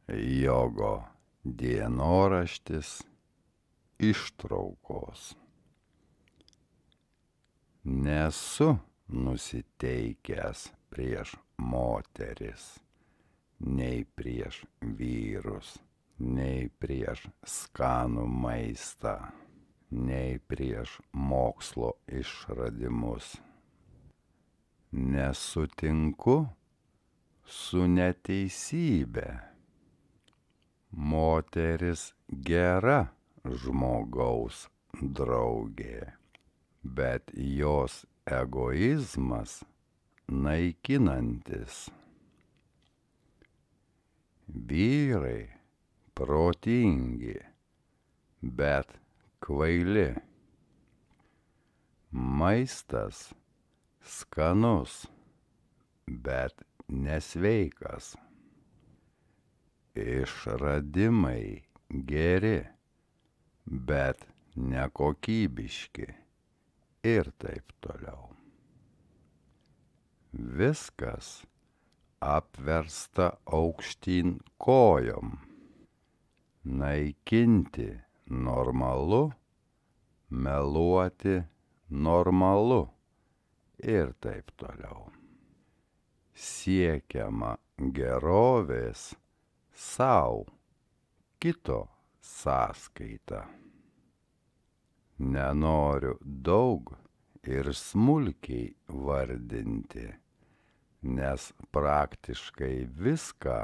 Jogo dienoraštis ištraukos. Nesu nusiteikęs prieš moteris, nei prieš vyrus, nei prieš skanų maistą, nei prieš mokslo išradimus. Nesutinku su neteisybė. Moteris gera žmogaus draugė, bet jos egoizmas naikinantis. Vyrai protingi, bet kvaili. Maistas skanus, bet nesveikas. Išradimai geri, bet nekokybiški ir taip toliau. Viskas apversta aukštyn kojom. Naikinti normalu, meluoti normalu ir taip toliau. Siekiama gerovės sau, kito sąskaita. Nenoriu daug ir smulkiai vardinti, nes praktiškai viską,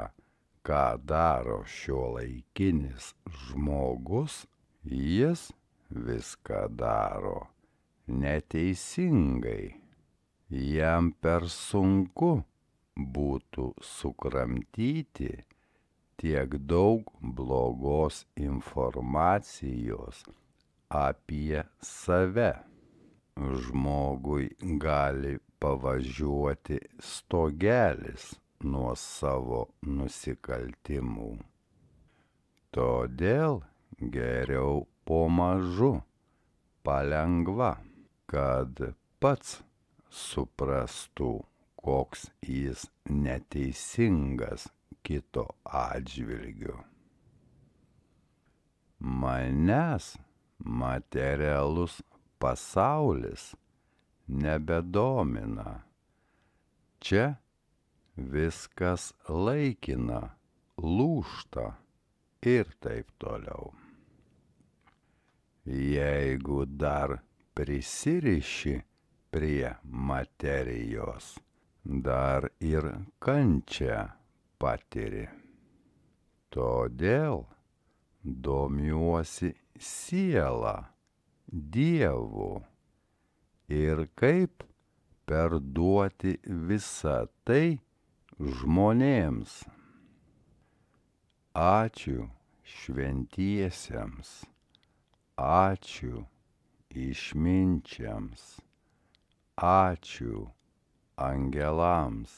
ką daro šiuolaikinis žmogus, jis viską daro neteisingai. Jam per sunku būtų sukramtyti tiek daug blogos informacijos apie save. Žmogui gali pavažiuoti stogelis nuo savo nusikaltimų. Todėl geriau pamažu, palengva, kad pats suprastų, koks jis neteisingas kito atžvilgiu. Manęs materialus pasaulis nebedomina. Čia viskas laikina, lūžta ir taip toliau. Jeigu dar prisiriši prie materijos, dar ir kančią patiri. Todėl domiuosi siela, Dievu ir kaip perduoti visą tai žmonėms. Ačiū šventiesiems, ačiū išminčiams, ačiū angelams,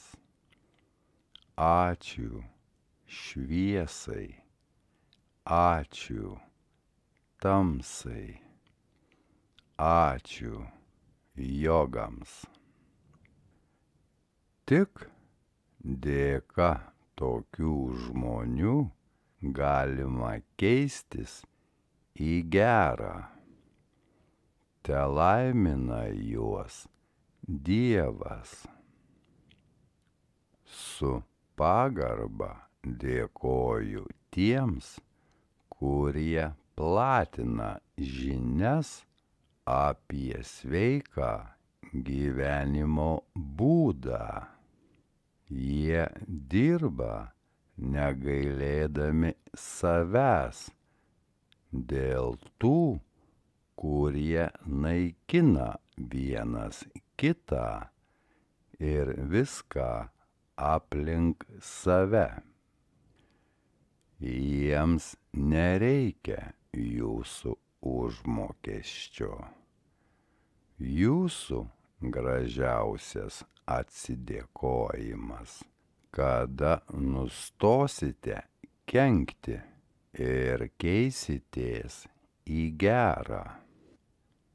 ačiū šviesai, ačiū tamsai, ačiū jogams. Tik dėka tokių žmonių galima keistis į gerą. Telaimina juos Dievas. Su pagarba dėkoju tiems, kurie platina žinias apie sveiką gyvenimo būdą. Jie dirba negailėdami savęs dėl tų, kurie naikina vienas kitą ir viską aplink save. Jiems nereikia jūsų užmokesčio. Jūsų gražiausias atsidėkojimas, kada nustosite kenkti ir keisitės į gerą.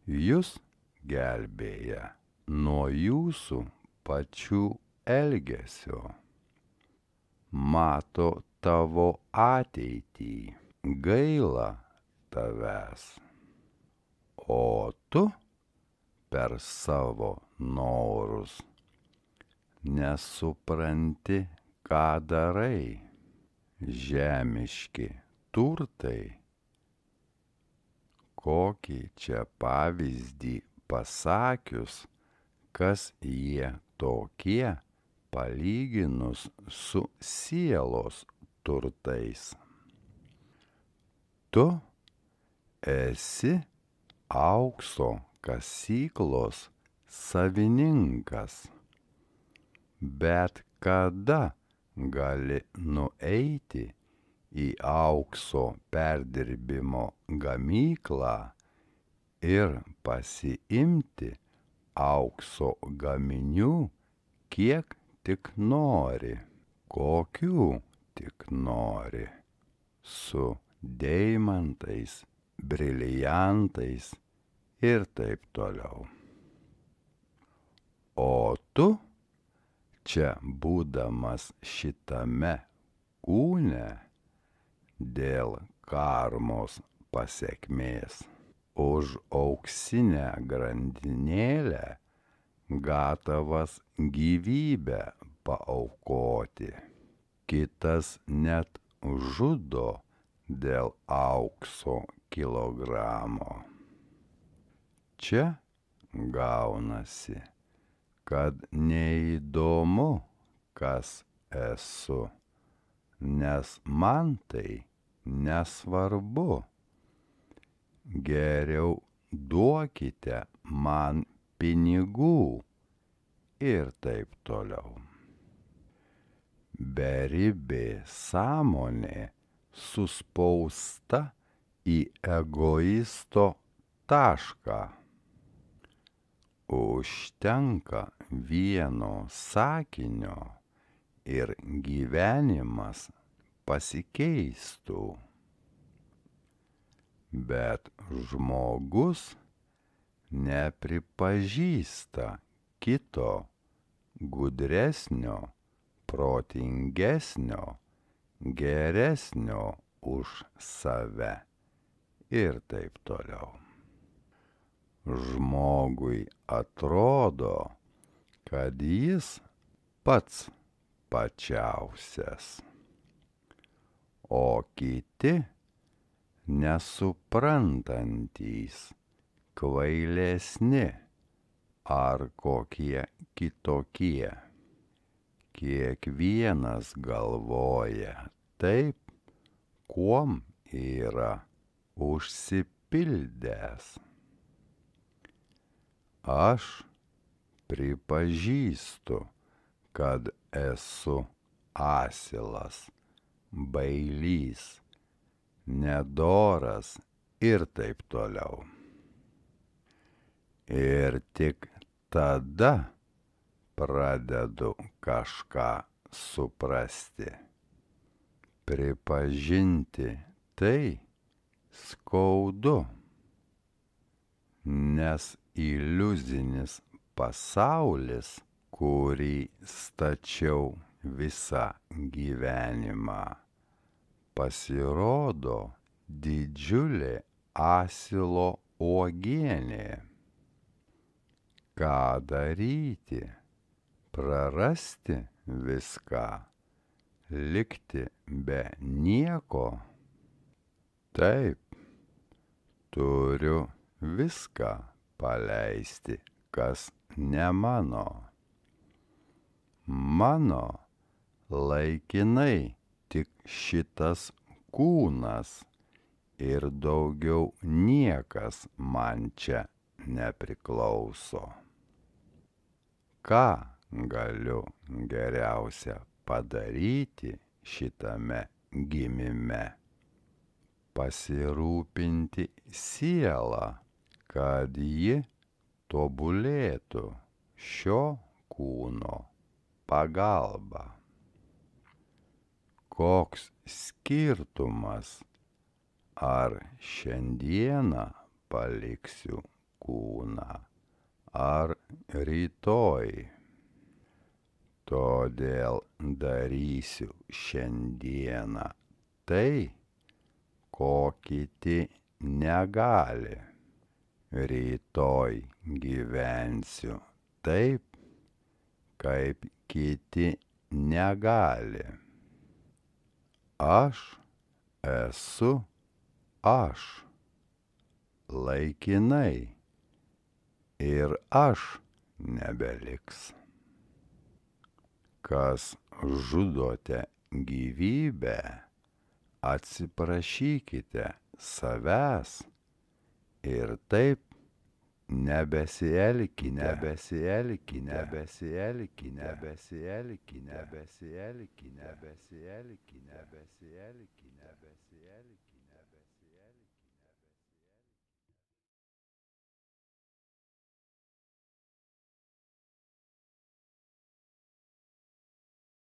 Jus gelbėja nuo jūsų pačių elgesio. Mato tavo ateitį, gaila tavęs, o tu per savo norus nesupranti, ką darai. Žemiški turtai, kokį čia pavyzdį pasakius, kas jie tokie palyginus su sielos turtais. Tu esi aukso kasyklos savininkas, bet kada gali nueiti į aukso perdirbimo gamyklą ir pasiimti aukso gaminių, kiek tik nori, kokių tik nori, su deimantais, briliantais ir taip toliau. O tu, čia būdamas šitame kūne, dėl karmos pasekmės, už auksinę grandinėlę gatavas gyvybę paaukoti. Kitas net žudo dėl aukso kilogramo. Čia gaunasi, kad neįdomu, kas esu, nes man tai nesvarbu. Geriau duokite man pinigų ir taip toliau. Beribė sąmonė suspausta į egoisto tašką. Užtenka vieno sakinio ir gyvenimas pasikeistų. Bet žmogus nepripažįsta kito gudresnio, protingesnio, geresnio už save ir taip toliau. Žmogui atrodo, kad jis pats pačiausias, o kiti nesuprantantys, kvailesni ar kokie kitokie. Kiekvienas galvoja taip, kuom yra užsipildęs. Aš pripažįstu, kad esu asilas, bailys, nedoras ir taip toliau. Ir tik tada pradedu kažką suprasti. Pripažinti tai skaudu, nes iliuzinis pasaulis, kurį stačiau visą gyvenimą, pasirodo didžiulė asilo uogienė. Ką daryti? Prarasti viską? Likti be nieko? Taip, turiu viską paleisti, kas ne mano. Mano laikinai tik šitas kūnas ir daugiau niekas man čia nepriklauso. Ką galiu geriausia padaryti šitame gimime? Pasirūpinti sielą, kad ji tobulėtų šio kūno pagalba. Koks skirtumas, ar šiandieną paliksiu kūną, ar rytoj? Todėl darysiu šiandieną tai, ko kiti negali. Rytoj gyvensiu taip, kaip kiti negali. Aš esu aš. Laikinai. Ir aš nebeliks. Kas žudote gyvybę, atsiprašykite savęs ir taip nebesielkite.